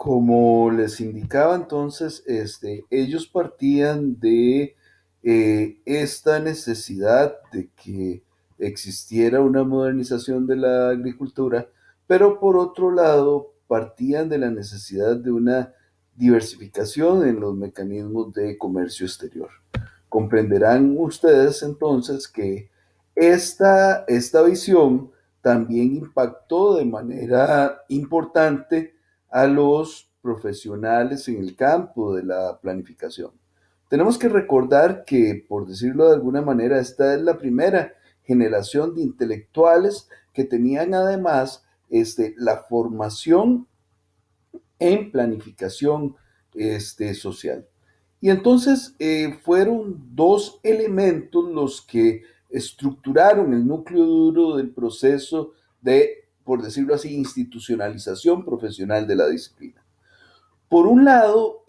Como les indicaba entonces, ellos partían de esta necesidad de que existiera una modernización de la agricultura, pero por otro lado partían de la necesidad de una diversificación en los mecanismos de comercio exterior. Comprenderán ustedes entonces que esta visión también impactó de manera importante a los profesionales en el campo de la planificación. Tenemos que recordar que, por decirlo de alguna manera, esta es la primera generación de intelectuales que tenían además la formación en planificación social. Y entonces fueron dos elementos los que estructuraron el núcleo duro del proceso de, por decirlo así, institucionalización profesional de la disciplina. Por un lado,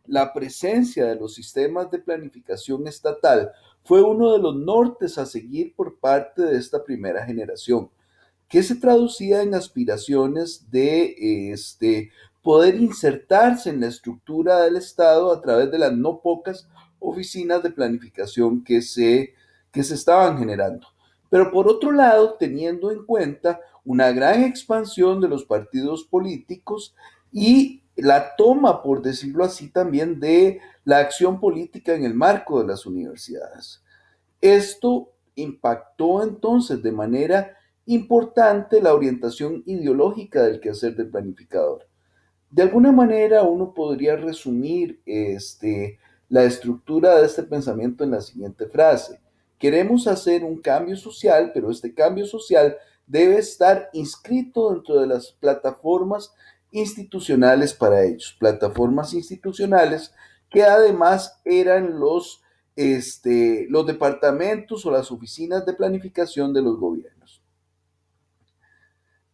la presencia de los sistemas de planificación estatal fue uno de los nortes a seguir por parte de esta primera generación, que se traducía en aspiraciones de poder insertarse en la estructura del Estado a través de las no pocas oficinas de planificación que se estaban generando. Pero por otro lado, teniendo en cuenta una gran expansión de los partidos políticos y la toma, por decirlo así, también de la acción política en el marco de las universidades. Esto impactó entonces de manera importante la orientación ideológica del quehacer del planificador. De alguna manera uno podría resumir la estructura de este pensamiento en la siguiente frase. Queremos hacer un cambio social, pero este cambio social debe estar inscrito dentro de las plataformas institucionales para ellos. Plataformas institucionales que además eran los departamentos o las oficinas de planificación de los gobiernos.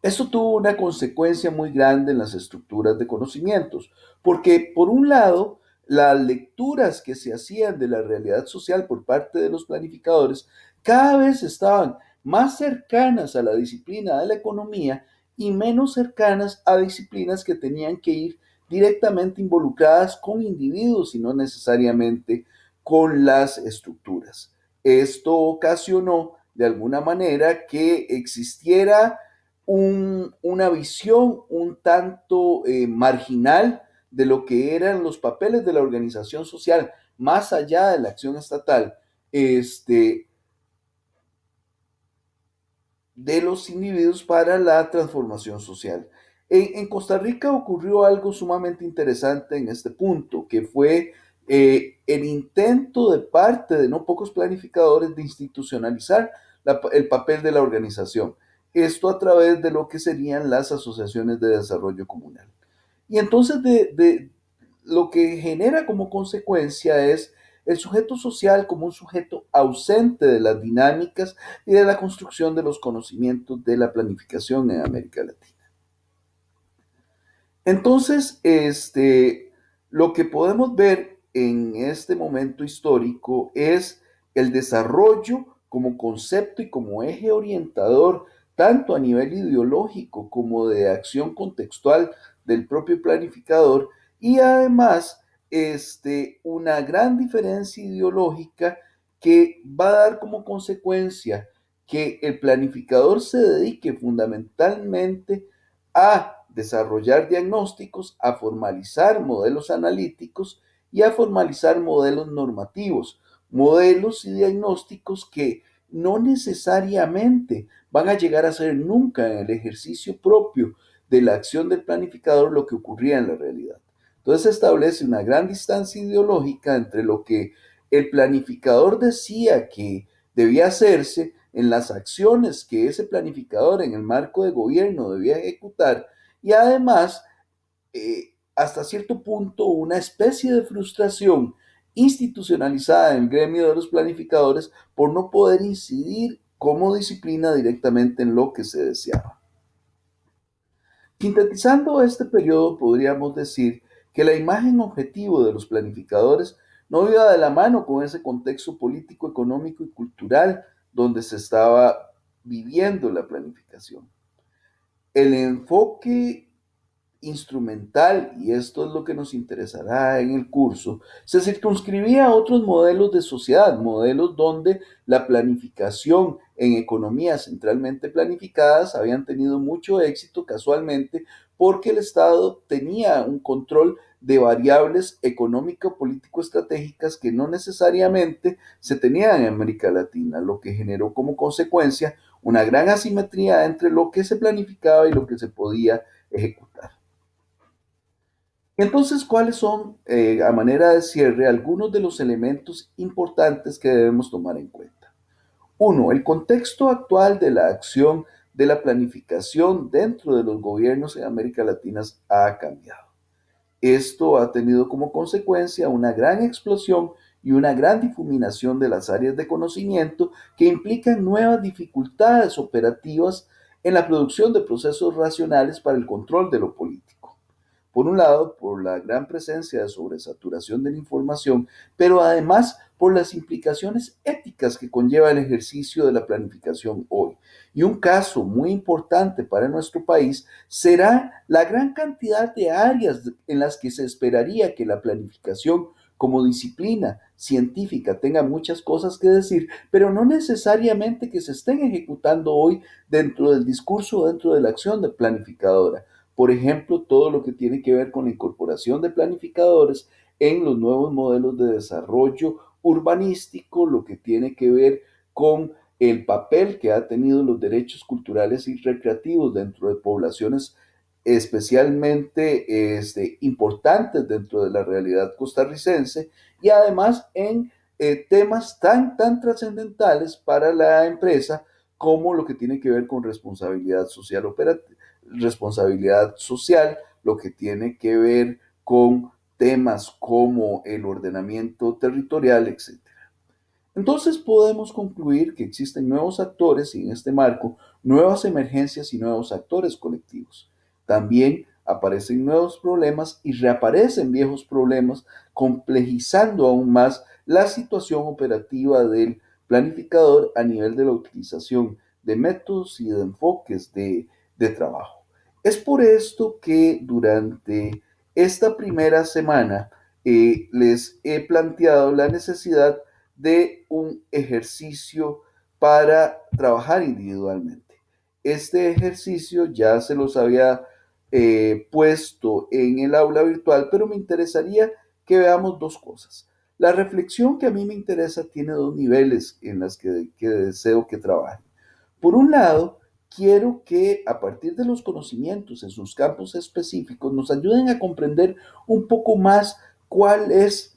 Esto tuvo una consecuencia muy grande en las estructuras de conocimientos, porque por un lado, las lecturas que se hacían de la realidad social por parte de los planificadores cada vez estaban más cercanas a la disciplina de la economía y menos cercanas a disciplinas que tenían que ir directamente involucradas con individuos y no necesariamente con las estructuras. Esto ocasionó de alguna manera que existiera una visión un tanto marginal de lo que eran los papeles de la organización social, más allá de la acción estatal, de los individuos para la transformación social. En Costa Rica ocurrió algo sumamente interesante en este punto, que fue el intento de parte de no pocos planificadores de institucionalizar el papel de la organización. Esto a través de lo que serían las asociaciones de desarrollo comunal. Y entonces lo que genera como consecuencia es el sujeto social como un sujeto ausente de las dinámicas y de la construcción de los conocimientos de la planificación en América Latina. Entonces, lo que podemos ver en este momento histórico es el desarrollo como concepto y como eje orientador, tanto a nivel ideológico como de acción contextual del propio planificador, y además una gran diferencia ideológica que va a dar como consecuencia que el planificador se dedique fundamentalmente a desarrollar diagnósticos, a formalizar modelos analíticos y a formalizar modelos normativos, modelos y diagnósticos que no necesariamente van a llegar a ser nunca en el ejercicio propio de la acción del planificador lo que ocurría en la realidad. Entonces se establece una gran distancia ideológica entre lo que el planificador decía que debía hacerse en las acciones que ese planificador en el marco de gobierno debía ejecutar y además, hasta cierto punto, una especie de frustración institucionalizada en el gremio de los planificadores por no poder incidir como disciplina directamente en lo que se deseaba. Sintetizando este periodo, podríamos decir que la imagen objetivo de los planificadores no iba de la mano con ese contexto político, económico y cultural donde se estaba viviendo la planificación. El enfoque instrumental, y esto es lo que nos interesará en el curso, se circunscribía a otros modelos de sociedad, modelos donde la planificación en economías centralmente planificadas habían tenido mucho éxito casualmente porque el Estado tenía un control de variables económico-político-estratégicas que no necesariamente se tenían en América Latina, lo que generó como consecuencia una gran asimetría entre lo que se planificaba y lo que se podía ejecutar. Entonces, ¿cuáles son, a manera de cierre, algunos de los elementos importantes que debemos tomar en cuenta? Uno, el contexto actual de la acción de la planificación dentro de los gobiernos en América Latina ha cambiado. Esto ha tenido como consecuencia una gran explosión y una gran difuminación de las áreas de conocimiento que implican nuevas dificultades operativas en la producción de procesos racionales para el control de lo político. Por un lado, por la gran presencia de sobresaturación de la información, pero además por las implicaciones éticas que conlleva el ejercicio de la planificación hoy. Y un caso muy importante para nuestro país será la gran cantidad de áreas en las que se esperaría que la planificación como disciplina científica tenga muchas cosas que decir, pero no necesariamente que se estén ejecutando hoy dentro del discurso, dentro de la acción de planificadora. Por ejemplo, todo lo que tiene que ver con la incorporación de planificadores en los nuevos modelos de desarrollo urbanístico, lo que tiene que ver con el papel que ha tenido los derechos culturales y recreativos dentro de poblaciones especialmente importantes dentro de la realidad costarricense y además en temas tan trascendentales para la empresa como lo que tiene que ver con responsabilidad social operativa, responsabilidad social, lo que tiene que ver con temas como el ordenamiento territorial, etc. Entonces podemos concluir que existen nuevos actores y en este marco nuevas emergencias y nuevos actores colectivos. También aparecen nuevos problemas y reaparecen viejos problemas, complejizando aún más la situación operativa del planificador a nivel de la utilización de métodos y de enfoques de trabajo. Es por esto que durante esta primera semana les he planteado la necesidad de un ejercicio para trabajar individualmente. Este ejercicio ya se los había puesto en el aula virtual, pero me interesaría que veamos dos cosas. La reflexión que a mí me interesa tiene dos niveles en las que deseo que trabajen. Por un lado, quiero que a partir de los conocimientos en sus campos específicos nos ayuden a comprender un poco más cuál es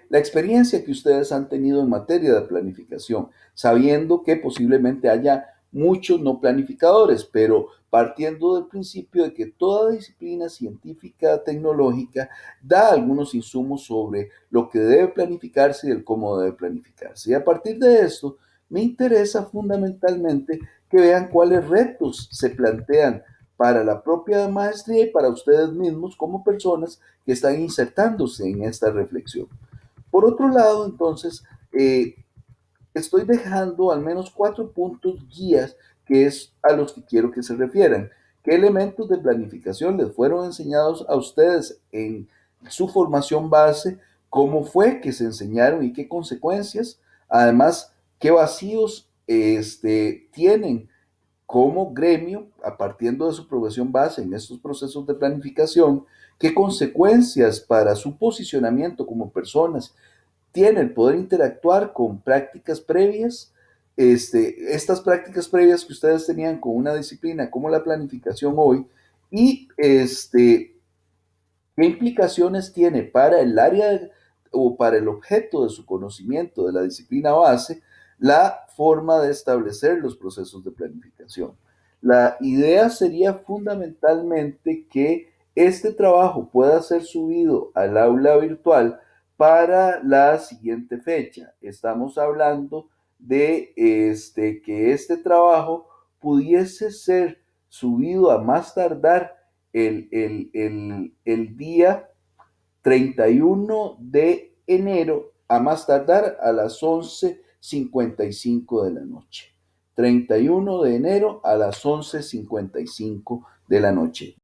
la experiencia que ustedes han tenido en materia de planificación, sabiendo que posiblemente haya muchos no planificadores, pero partiendo del principio de que toda disciplina científica, tecnológica, da algunos insumos sobre lo que debe planificarse y el cómo debe planificarse. Y a partir de esto, me interesa fundamentalmente que vean cuáles retos se plantean para la propia maestría y para ustedes mismos como personas que están insertándose en esta reflexión. Por otro lado, entonces, estoy dejando al menos 4 puntos guías que es a los que quiero que se refieran. ¿Qué elementos de planificación les fueron enseñados a ustedes en su formación base? ¿Cómo fue que se enseñaron y qué consecuencias? Además, ¿qué vacíos tienen como gremio, a partir de su profesión base en estos procesos de planificación? ¿Qué consecuencias para su posicionamiento como personas tiene el poder interactuar con prácticas previas? Estas prácticas previas que ustedes tenían con una disciplina como la planificación hoy, y qué implicaciones tiene para el área o para el objeto de su conocimiento de la disciplina base la forma de establecer los procesos de planificación. La idea sería fundamentalmente que este trabajo pueda ser subido al aula virtual para la siguiente fecha. Estamos hablando de que este trabajo pudiese ser subido a más tardar el día 31 de enero, a más tardar a las 11:55 de la noche. 31 de enero a las 11:55 de la noche.